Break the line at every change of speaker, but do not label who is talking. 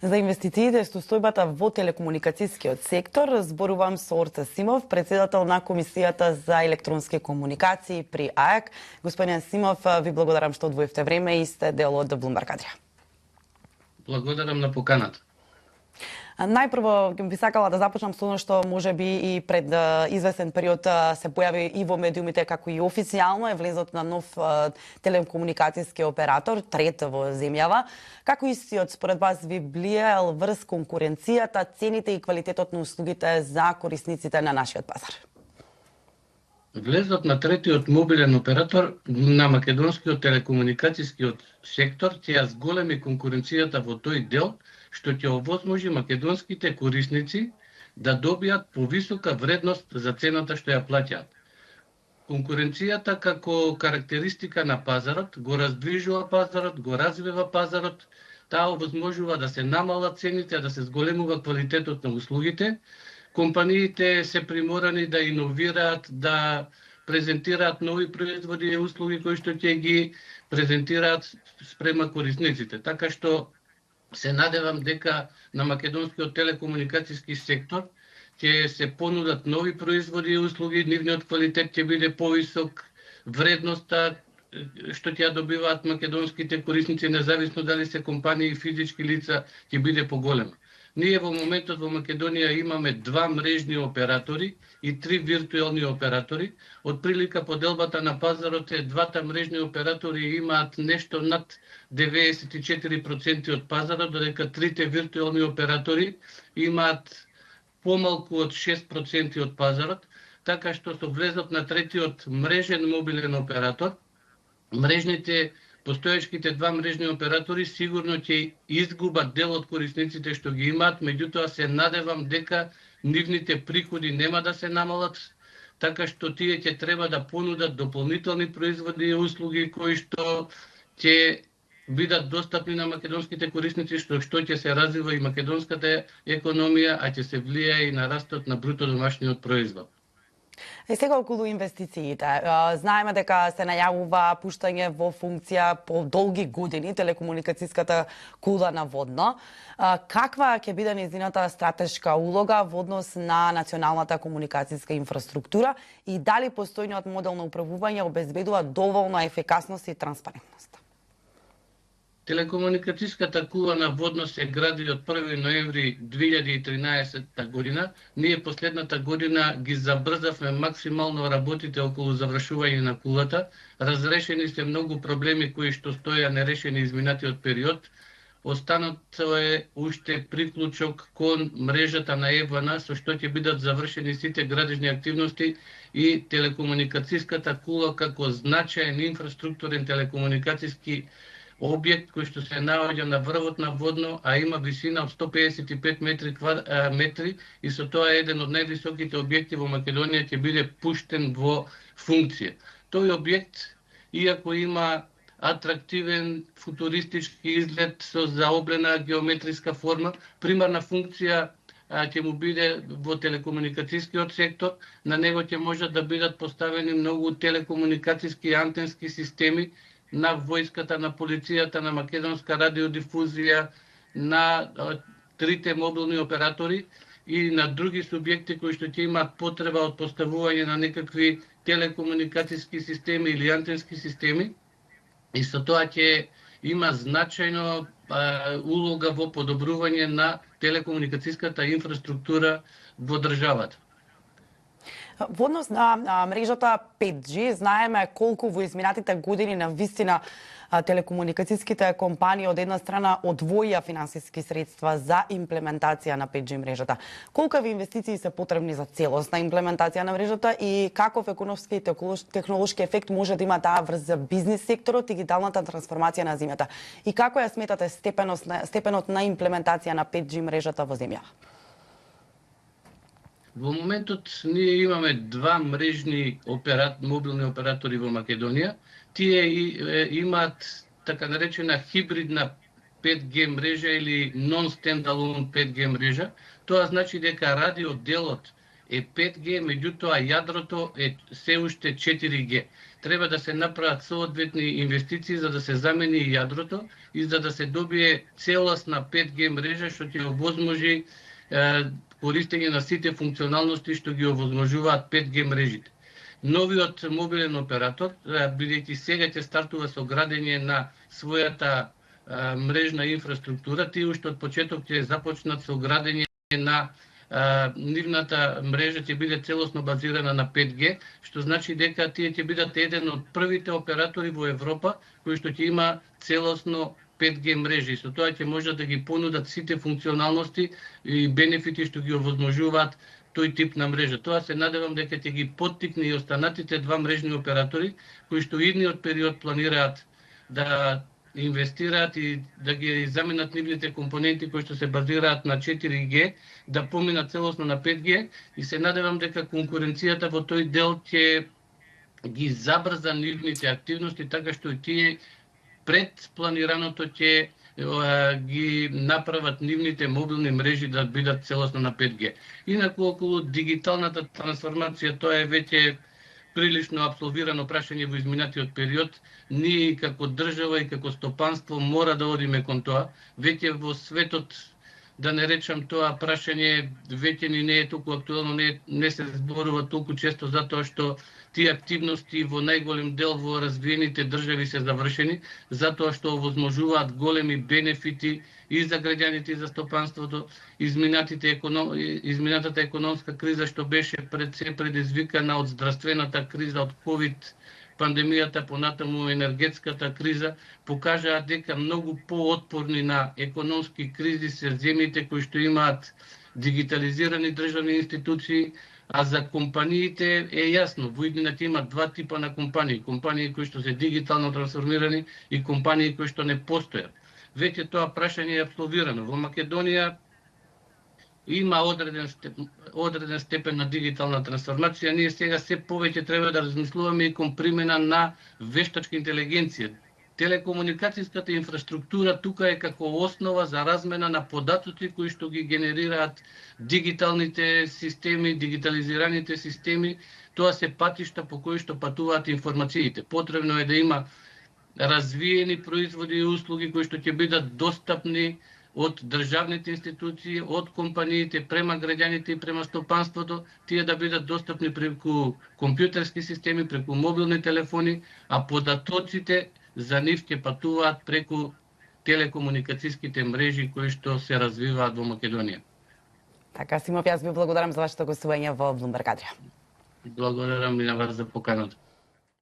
За инвестициите и состојбата во телекомуникацијскиот сектор зборувам со Орце Симов, председател на Комисијата за електронски комуникации при АЕК. Господин Симов, ви благодарам што одвоивте време и сте дел од Bloomberg Адрија.
Благодарам на поканата.
Најпрво би сакала да започнам со оно што можеби и пред известен период се појави и во медиумите, како и официјално е влезот на нов телекомуникацијски оператор, трет во земјава. Како истиот според вас ви влијаел врз конкуренцијата, цените и квалитетот на услугите за корисниците на нашиот пазар?
Влезот на третиот мобилен оператор на македонскиот телекомуникацијскиот сектор ќе ја зголеми конкуренцијата во тој дел, што ќе овозможи македонските корисници да добијат повисока вредност за цената што ја плаќаат. Конкуренцијата како карактеристика на пазарот го раздвижува пазарот, го развива пазарот, таа овозможува да се намалат цените, да се зголемува квалитетот на услугите. Компаниите се приморани да иновираат, да презентираат нови производи и услуги кои што ќе ги презентираат спрема корисниците. Така што се надевам дека на македонскиот телекомуникацијски сектор ќе се понудат нови производи и услуги, нивниот квалитет ќе биде повисок, вредноста што ќе ја добиваат македонските корисници, независно дали се компании и физички лица, ќе биде поголема. Ние во моментот во Македонија имаме 2 мрежни оператори и 3 виртуелни оператори. Од прилика поделбата на пазарот е двата мрежни оператори имаат нешто над 94% од пазарот, додека трите виртуелни оператори имаат помалку од 6% од пазарот, така што со влезот на третиот мрежен мобилен оператор, постоечките 2 мрежни оператори сигурно ќе изгубат дел од корисниците што ги имаат, меѓутоа се надевам дека нивните приходи нема да се намалат, така што тие ќе треба да понудат дополнителни производи и услуги кои што ќе бидат достапни на македонските корисници, што ќе се развива и македонската економија, а ќе се влијае и на растот на бруто домашниот производ.
И сега околу инвестициите. Знаеме дека се најавува пуштање во функција по долги години телекомуникацијската кула на водно. Каква ќе биде нејзината стратешка улога во однос на националната комуникацијска инфраструктура и дали постојниот модел на управување обезбедува доволна ефикасност и транспарентност?
Телекомуникацијската кула на водно се гради од 1 ноември 2013 година. Ние последната година ги забрзавме максимално работите околу завршување на кулата. Разрешени се многу проблеми кои што стоја нерешени изминатиот период. Останато е уште приклучок кон мрежата на ЕВН, со што ќе бидат завршени сите градежни активности и телекомуникацијската кула како значаен инфраструктурен телекомуникацијски објект кој што се наоѓа на врвот на водно, а има висина од 155 метри и со тоа е еден од највисоките објекти во Македонија ќе биде пуштен во функција. Тој објект, иако има атрактивен футуристички изглед со заоблена геометриска форма, примарна функција ќе му биде во телекомуникацијскиот сектор. На него ќе можат да бидат поставени многу телекомуникацијски и антенски системи на војската, на полицијата, на македонска радиодифузија, на трите мобилни оператори и на други субјекти кои што ќе имаат потреба од поставување на некакви телекомуникацијски системи или антенски системи. И со тоа ќе има значајно улога во подобрување на телекомуникацијската инфраструктура во државата.
Во однос на мрежата 5G, знаеме колку во изминатите години на вистина телекомуникацијските компании од една страна одвоија финансиски средства за имплементација на 5G мрежата. Колкави инвестиции се потребни за целосна имплементација на мрежата и каков економски и технолошки ефект може да има таа врз бизнис секторот и дигиталната трансформација на земјата? И како ја сметате степенот на имплементација на 5G мрежата во земјава?
Во моментот ние имаме 2 мрежни мобилни оператори во Македонија. Тие имаат така наречена хибридна 5G мрежа или non-standalone 5G мрежа. Тоа значи дека радиоделот е 5G, меѓутоа јадрото е се уште 4G. Треба да се направат соодветни инвестиции за да се замени јадрото и за да се добие целосна 5G мрежа што ќе овозможи користење на сите функционалности што ги овозможуваат 5G мрежите. Новиот мобилен оператор, бидејќи сега ќе стартува со градење на својата мрежна инфраструктура, тие уште од почеток ќе започнат со градење на нивната мрежа ќе биде целосно базирана на 5G, што значи дека тие ќе бидат еден од првите оператори во Европа кои што ќе има целосно 5G мрежи. Со тоа ќе можат да ги понудат сите функционалности и бенефити што ги овозможуваат тој тип на мрежа. Тоа се надевам дека ќе ги поттикне и останатите два мрежни оператори кои што идниот период планираат да инвестираат и да ги заменат нивните компоненти кои што се базираат на 4G, да поминат целосно на 5G и се надевам дека конкуренцијата во тој дел ќе ги забрза нивните активности, така што и тие пред планираното ќе ги направат нивните мобилни мрежи да бидат целосно на 5G. Инаку околу дигиталната трансформација, тоа е веќе прилично апсолвирано прашање во изминатиот период. Ние како држава и како стопанство мора да одиме кон тоа. Веќе во светот, да не речам тоа прашање, веќе ни не е толку актуелно, не се зборува толку често затоа што тие активности во најголем дел во развиените држави се завршени, затоа што овозможуваат големи бенефити и за граѓаните и за стопанството. Изминатата економска криза што беше пред се предизвикана од здравствената криза од ковид пандемијата, понатаму енергетската криза, покажаа дека многу поотпорни на економски кризи се земјите кои што имаат дигитализирани државни институции, а за компаниите е јасно, во иднината има два типа на компании. Компании кои што се дигитално трансформирани и компании кои што не постојат. Веќе тоа прашање е апсолвирано. Во Македонија има одреден степен на дигитална трансформација. Ние сега се повеќе треба да размислуваме и кон примена на вештачка интелигенција. Телекомуникацијската инфраструктура тука е како основа за размена на податоци кои што ги генерираат дигиталните системи, дигитализираните системи. Тоа се патишта по кои што патуваат информациите. Потребно е да има развиени производи и услуги кои што ќе бидат достапни од државните институции, од компаниите према граѓаните и према стопанството, тие да бидат достапни преку компјутерски системи, преку мобилни телефони, а податоците за нив ќе патуваат преку телекомуникацијските мрежи кои што се развиваат во Македонија.
Така, Симов, јас ви благодарам за вашето гостување во Bloomberg Adria.
Благодарам и на вас за поканата.